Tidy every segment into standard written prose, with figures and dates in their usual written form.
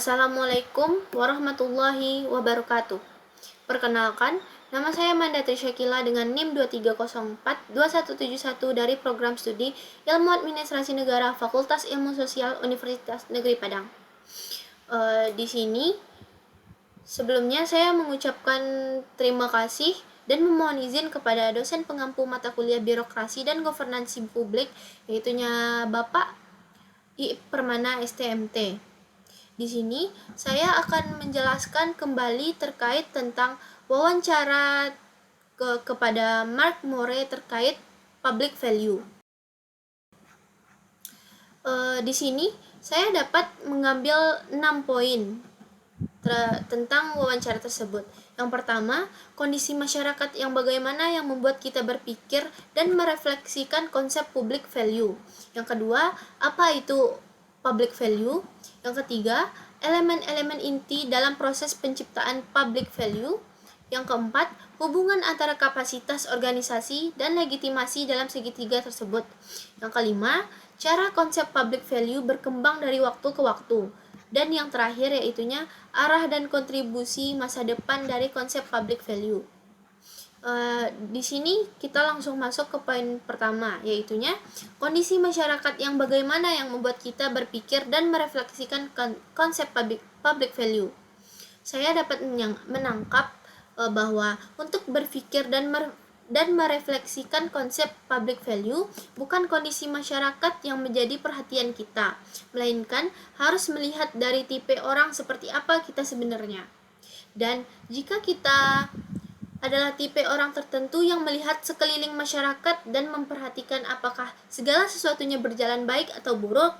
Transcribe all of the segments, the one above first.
Assalamualaikum warahmatullahi wabarakatuh. Perkenalkan, nama saya Manda Trisyakila dengan NIM 23042171 dari program studi Ilmu Administrasi Negara Fakultas Ilmu Sosial Universitas Negeri Padang. Di sini sebelumnya saya mengucapkan terima kasih dan memohon izin kepada dosen pengampu mata kuliah Birokrasi dan Governansi Publik, yaitunya Bapak I. Permana STMT. Di sini saya akan menjelaskan kembali terkait tentang wawancara kepada Mark Moore terkait public value. Di sini saya dapat mengambil 6 poin tentang wawancara tersebut. Yang pertama, kondisi masyarakat yang bagaimana yang membuat kita berpikir dan merefleksikan konsep public value. Yang kedua, apa itu public value? Yang ketiga, elemen-elemen inti dalam proses penciptaan public value. Yang keempat, hubungan antara kapasitas organisasi dan legitimasi dalam segitiga tersebut. Yang kelima, cara konsep public value berkembang dari waktu ke waktu. Dan yang terakhir yaitunya arah dan kontribusi masa depan dari konsep public value. Di sini kita langsung masuk ke poin pertama, yaitunya kondisi masyarakat yang bagaimana yang membuat kita berpikir dan merefleksikan konsep public value. Saya dapat menangkap bahwa untuk berpikir dan merefleksikan konsep public value bukan kondisi masyarakat yang menjadi perhatian kita, melainkan harus melihat dari tipe orang seperti apa kita sebenarnya. Dan jika kita adalah tipe orang tertentu yang melihat sekeliling masyarakat dan memperhatikan apakah segala sesuatunya berjalan baik atau buruk,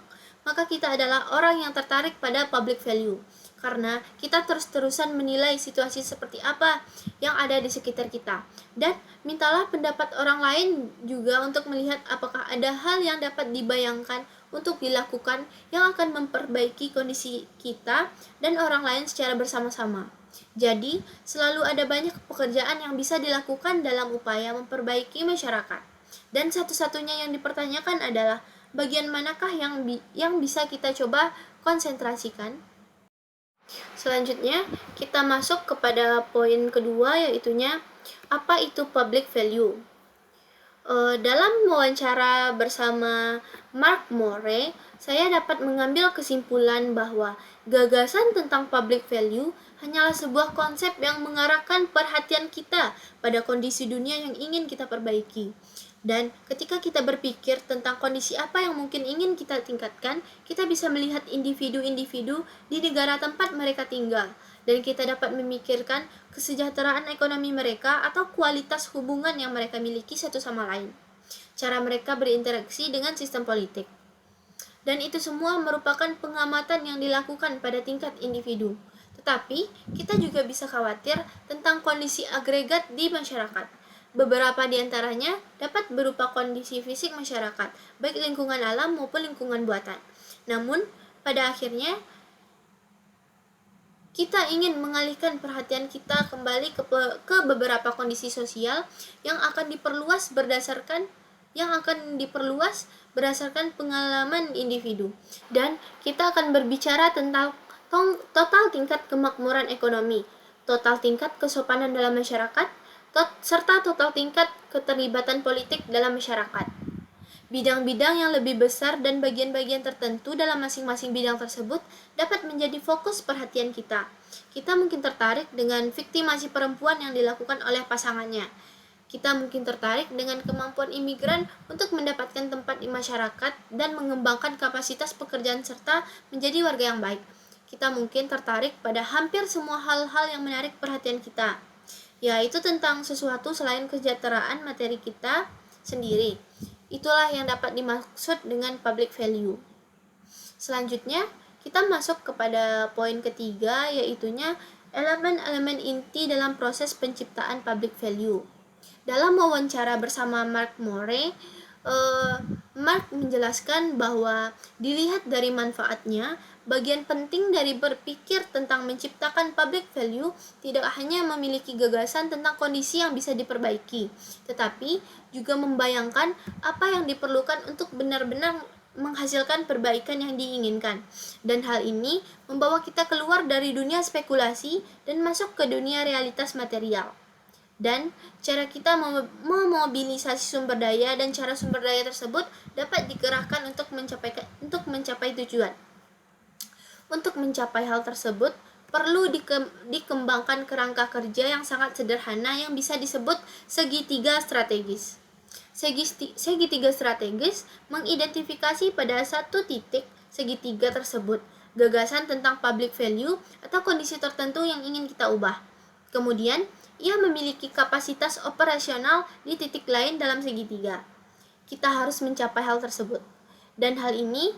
maka kita adalah orang yang tertarik pada public value. Karena kita terus-terusan menilai situasi seperti apa yang ada di sekitar kita. Dan mintalah pendapat orang lain juga untuk melihat apakah ada hal yang dapat dibayangkan untuk dilakukan yang akan memperbaiki kondisi kita dan orang lain secara bersama-sama. Jadi, selalu ada banyak pekerjaan yang bisa dilakukan dalam upaya memperbaiki masyarakat. Dan satu-satunya yang dipertanyakan adalah bagian manakah yang bisa kita coba konsentrasikan. Selanjutnya, kita masuk kepada poin kedua, yaitunya apa itu public value. Dalam wawancara bersama Mark Moore, saya dapat mengambil kesimpulan bahwa gagasan tentang public value hanyalah sebuah konsep yang mengarahkan perhatian kita pada kondisi dunia yang ingin kita perbaiki. Dan ketika kita berpikir tentang kondisi apa yang mungkin ingin kita tingkatkan, kita bisa melihat individu-individu di negara tempat mereka tinggal, dan kita dapat memikirkan kesejahteraan ekonomi mereka atau kualitas hubungan yang mereka miliki satu sama lain, cara mereka berinteraksi dengan sistem politik. Dan itu semua merupakan pengamatan yang dilakukan pada tingkat individu. Tetapi, kita juga bisa khawatir tentang kondisi agregat di masyarakat. Beberapa di antaranya dapat berupa kondisi fisik masyarakat, baik lingkungan alam maupun lingkungan buatan. Namun, pada akhirnya, kita ingin mengalihkan perhatian kita kembali ke beberapa kondisi sosial yang akan diperluas berdasarkan pengalaman individu. Dan kita akan berbicara tentang total tingkat kemakmuran ekonomi, total tingkat kesopanan dalam masyarakat, serta total tingkat keterlibatan politik dalam masyarakat. Bidang-bidang yang lebih besar dan bagian-bagian tertentu dalam masing-masing bidang tersebut dapat menjadi fokus perhatian kita. Kita mungkin tertarik dengan viktimasi perempuan yang dilakukan oleh pasangannya. Kita mungkin tertarik dengan kemampuan imigran untuk mendapatkan tempat di masyarakat dan mengembangkan kapasitas pekerjaan serta menjadi warga yang baik. Kita mungkin tertarik pada hampir semua hal-hal yang menarik perhatian kita, yaitu tentang sesuatu selain kesejahteraan materi kita sendiri. Itulah yang dapat dimaksud dengan public value. Selanjutnya, kita masuk kepada poin ketiga, yaitunya elemen-elemen inti dalam proses penciptaan public value. Dalam wawancara bersama Mark Moore, Mark menjelaskan bahwa dilihat dari manfaatnya, bagian penting dari berpikir tentang menciptakan public value tidak hanya memiliki gagasan tentang kondisi yang bisa diperbaiki, tetapi juga membayangkan apa yang diperlukan untuk benar-benar menghasilkan perbaikan yang diinginkan. Dan hal ini membawa kita keluar dari dunia spekulasi dan masuk ke dunia realitas material. Dan cara kita memobilisasi sumber daya dan cara sumber daya tersebut dapat dikerahkan untuk mencapai tujuan. Untuk mencapai hal tersebut, perlu dikembangkan kerangka kerja yang sangat sederhana yang bisa disebut segitiga strategis. Segitiga strategis mengidentifikasi pada satu titik segitiga tersebut gagasan tentang public value atau kondisi tertentu yang ingin kita ubah. Kemudian, ia memiliki kapasitas operasional di titik lain dalam segitiga. Kita harus mencapai hal tersebut. Dan hal ini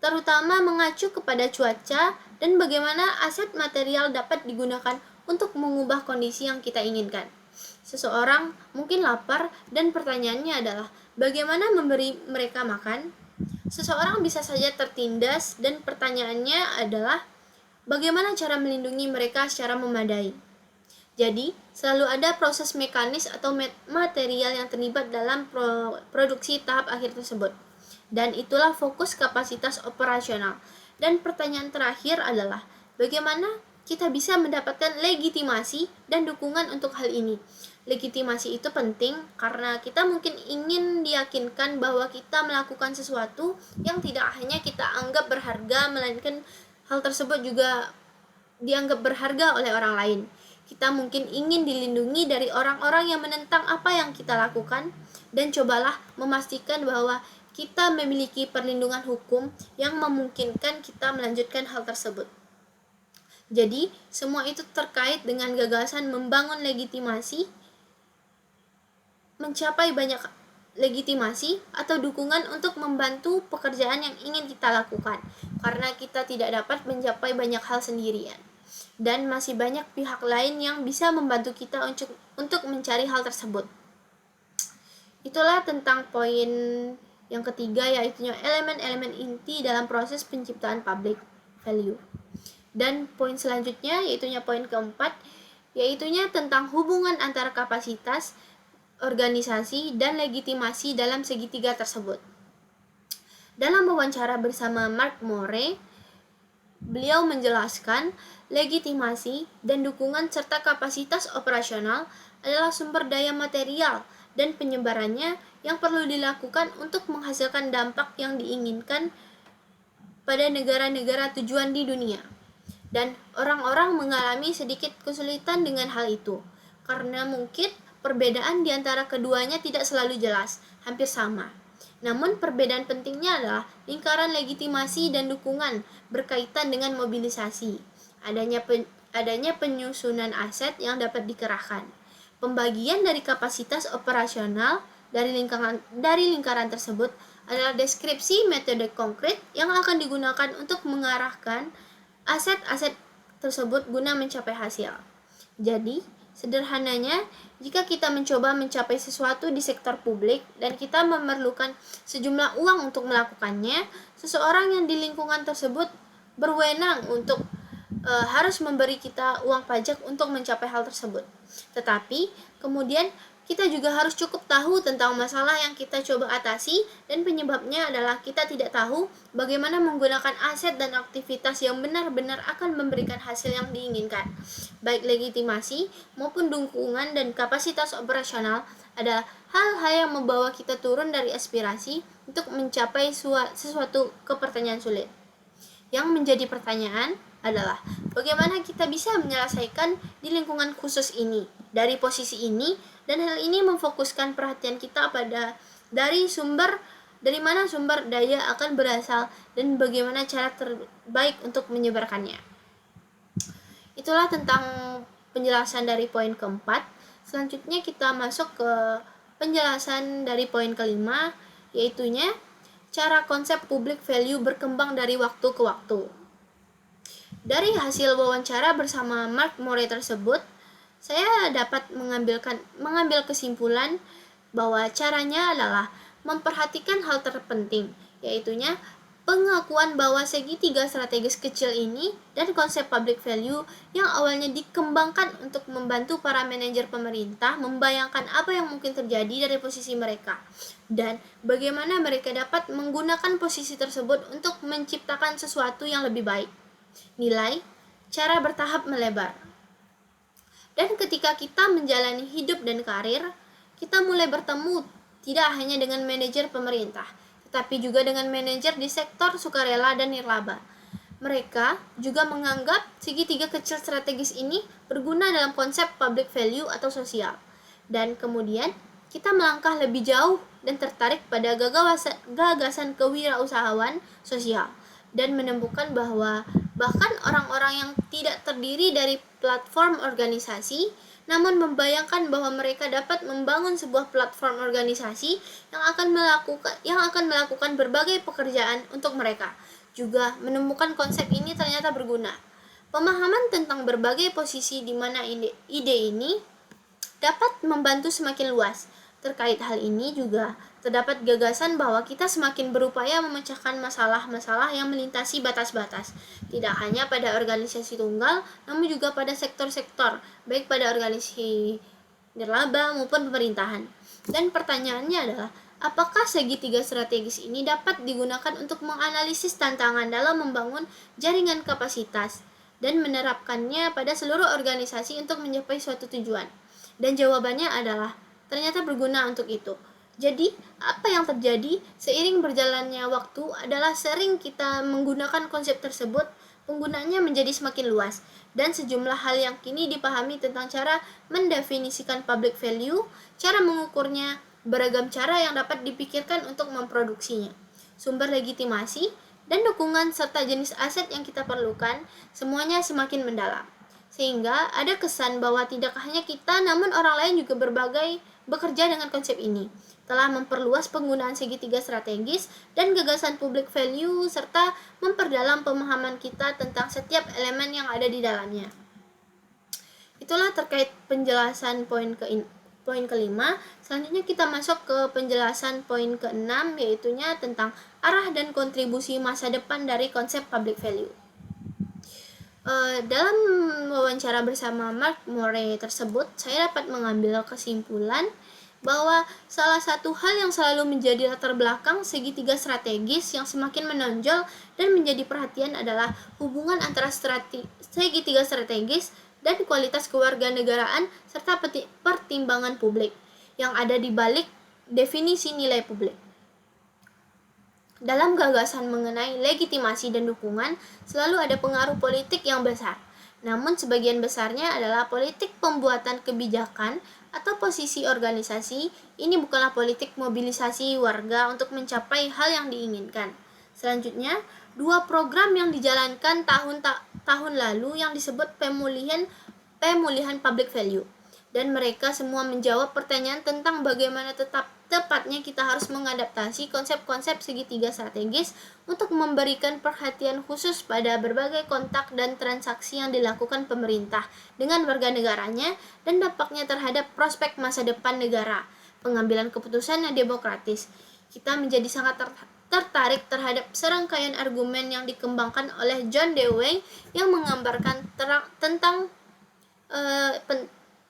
terutama mengacu kepada cuaca dan bagaimana aset material dapat digunakan untuk mengubah kondisi yang kita inginkan. Seseorang mungkin lapar dan pertanyaannya adalah bagaimana memberi mereka makan? Seseorang bisa saja tertindas dan pertanyaannya adalah bagaimana cara melindungi mereka secara memadai. Jadi, selalu ada proses mekanis atau material yang terlibat dalam produksi tahap akhir tersebut. Dan itulah fokus kapasitas operasional. Dan pertanyaan terakhir adalah, bagaimana kita bisa mendapatkan legitimasi dan dukungan untuk hal ini? Legitimasi itu penting karena kita mungkin ingin diyakinkan bahwa kita melakukan sesuatu yang tidak hanya kita anggap berharga, melainkan hal tersebut juga dianggap berharga oleh orang lain. Kita mungkin ingin dilindungi dari orang-orang yang menentang apa yang kita lakukan, dan cobalah memastikan bahwa kita memiliki perlindungan hukum yang memungkinkan kita melanjutkan hal tersebut. Jadi, semua itu terkait dengan gagasan membangun legitimasi, mencapai banyak legitimasi atau dukungan untuk membantu pekerjaan yang ingin kita lakukan, karena kita tidak dapat mencapai banyak hal sendirian. Dan masih banyak pihak lain yang bisa membantu kita untuk mencari hal tersebut. Itulah tentang poin yang ketiga, yaitu elemen-elemen inti dalam proses penciptaan public value. Dan poin selanjutnya, yaitu poin keempat, yaitu tentang hubungan antara kapasitas, organisasi, dan legitimasi dalam segitiga tersebut. Dalam wawancara bersama Mark Moore, beliau menjelaskan legitimasi dan dukungan serta kapasitas operasional adalah sumber daya material dan penyebarannya yang perlu dilakukan untuk menghasilkan dampak yang diinginkan pada negara-negara tujuan di dunia. Dan orang-orang mengalami sedikit kesulitan dengan hal itu, karena mungkin perbedaan di antara keduanya tidak selalu jelas, hampir sama. Namun perbedaan pentingnya adalah lingkaran legitimasi dan dukungan berkaitan dengan mobilisasi, adanya penyusunan aset yang dapat dikerahkan, pembagian dari kapasitas operasional dari lingkaran tersebut adalah deskripsi metode konkret yang akan digunakan untuk mengarahkan aset-aset tersebut guna mencapai hasil. Jadi, sederhananya, jika kita mencoba mencapai sesuatu di sektor publik dan kita memerlukan sejumlah uang untuk melakukannya, seseorang yang di lingkungan tersebut berwenang untuk harus memberi kita uang pajak untuk mencapai hal tersebut. Tetapi, kemudian kita juga harus cukup tahu tentang masalah yang kita coba atasi, dan penyebabnya adalah kita tidak tahu bagaimana menggunakan aset dan aktivitas yang benar-benar akan memberikan hasil yang diinginkan. Baik legitimasi maupun dukungan dan kapasitas operasional adalah hal-hal yang membawa kita turun dari aspirasi untuk mencapai sesuatu ke pertanyaan sulit. Yang menjadi pertanyaan adalah bagaimana kita bisa menyelesaikan di lingkungan khusus ini, dari posisi ini, dan hal ini memfokuskan perhatian kita pada dari mana sumber daya akan berasal dan bagaimana cara terbaik untuk menyebarkannya. Itulah tentang penjelasan dari poin keempat. Selanjutnya kita masuk ke penjelasan dari poin kelima, yaitu cara konsep public value berkembang dari waktu ke waktu. Dari hasil wawancara bersama Mark Moore tersebut, saya dapat mengambil kesimpulan bahwa caranya adalah memperhatikan hal terpenting, yaitu pengakuan bahwa segitiga strategis kecil ini dan konsep public value yang awalnya dikembangkan untuk membantu para manajer pemerintah membayangkan apa yang mungkin terjadi dari posisi mereka dan bagaimana mereka dapat menggunakan posisi tersebut untuk menciptakan sesuatu yang lebih baik. Nilai, cara bertahap melebar. Dan ketika kita menjalani hidup dan karir, kita mulai bertemu tidak hanya dengan manajer pemerintah, tetapi juga dengan manajer di sektor sukarela dan nirlaba. Mereka juga menganggap segitiga kecil strategis ini berguna dalam konsep public value atau sosial. Dan kemudian kita melangkah lebih jauh dan tertarik pada gagasan kewirausahaan sosial dan menemukan bahwa bahkan orang-orang yang tidak terdiri dari platform organisasi namun membayangkan bahwa mereka dapat membangun sebuah platform organisasi yang akan melakukan berbagai pekerjaan untuk mereka. Juga menemukan konsep ini ternyata berguna. Pemahaman tentang berbagai posisi di mana ide ini dapat membantu semakin luas. Terkait hal ini juga terdapat gagasan bahwa kita semakin berupaya memecahkan masalah-masalah yang melintasi batas-batas, tidak hanya pada organisasi tunggal, namun juga pada sektor-sektor, baik pada organisasi nirlaba maupun pemerintahan. Dan pertanyaannya adalah, apakah segitiga strategis ini dapat digunakan untuk menganalisis tantangan dalam membangun jaringan kapasitas dan menerapkannya pada seluruh organisasi untuk mencapai suatu tujuan? Dan jawabannya adalah ternyata berguna untuk itu. Jadi, apa yang terjadi seiring berjalannya waktu adalah sering kita menggunakan konsep tersebut, penggunaannya menjadi semakin luas, dan sejumlah hal yang kini dipahami tentang cara mendefinisikan public value, cara mengukurnya, beragam cara yang dapat dipikirkan untuk memproduksinya, sumber legitimasi, dan dukungan serta jenis aset yang kita perlukan, semuanya semakin mendalam. Sehingga ada kesan bahwa tidak hanya kita namun orang lain juga bekerja dengan konsep ini, telah memperluas penggunaan segitiga strategis dan gagasan public value serta memperdalam pemahaman kita tentang setiap elemen yang ada di dalamnya. Itulah terkait penjelasan poin kelima. Selanjutnya kita masuk ke penjelasan poin keenam, yaitunya tentang arah dan kontribusi masa depan dari konsep public value. Dalam wawancara bersama Mark Murray tersebut, saya dapat mengambil kesimpulan bahwa salah satu hal yang selalu menjadi latar belakang segitiga strategis yang semakin menonjol dan menjadi perhatian adalah hubungan antara segitiga strategis dan kualitas kewarganegaraan serta pertimbangan publik yang ada di balik definisi nilai publik. Dalam gagasan mengenai legitimasi dan dukungan, selalu ada pengaruh politik yang besar. Namun sebagian besarnya adalah politik pembuatan kebijakan atau posisi organisasi. Ini bukanlah politik mobilisasi warga untuk mencapai hal yang diinginkan. Selanjutnya, dua program yang dijalankan tahun lalu yang disebut pemulihan public value. Dan mereka semua menjawab pertanyaan tentang bagaimana tepatnya kita harus mengadaptasi konsep-konsep segitiga strategis untuk memberikan perhatian khusus pada berbagai kontak dan transaksi yang dilakukan pemerintah dengan warga negaranya dan dampaknya terhadap prospek masa depan negara, pengambilan keputusan yang demokratis. Kita menjadi sangat tertarik terhadap serangkaian argumen yang dikembangkan oleh John Dewey yang menggambarkan tentang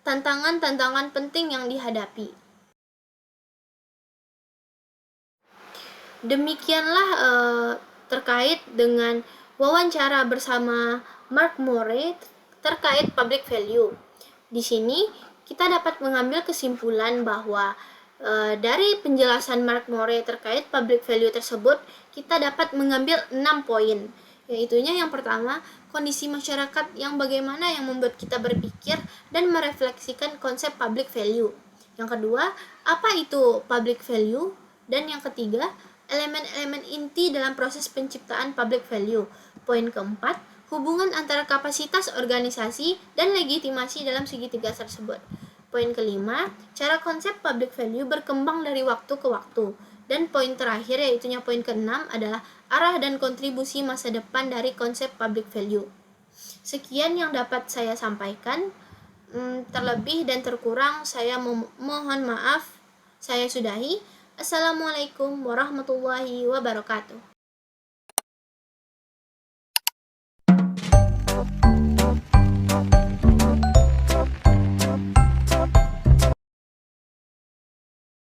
tantangan-tantangan penting yang dihadapi. Demikianlah terkait dengan wawancara bersama Mark Murray terkait public value. Di sini kita dapat mengambil kesimpulan bahwa dari penjelasan Mark Murray terkait public value tersebut, kita dapat mengambil 6 poin. Yaitunya yang pertama, kondisi masyarakat yang bagaimana yang membuat kita berpikir dan merefleksikan konsep public value. Yang kedua, apa itu public value? Dan yang ketiga, elemen-elemen inti dalam proses penciptaan public value. Poin keempat, hubungan antara kapasitas organisasi dan legitimasi dalam segitiga tersebut. Poin kelima, cara konsep public value berkembang dari waktu ke waktu. Dan poin terakhir, yaitunya poin keenam, adalah arah dan kontribusi masa depan dari konsep public value. Sekian yang dapat saya sampaikan. Terlebih dan terkurang saya mohon maaf. Saya sudahi. Assalamualaikum warahmatullahi wabarakatuh.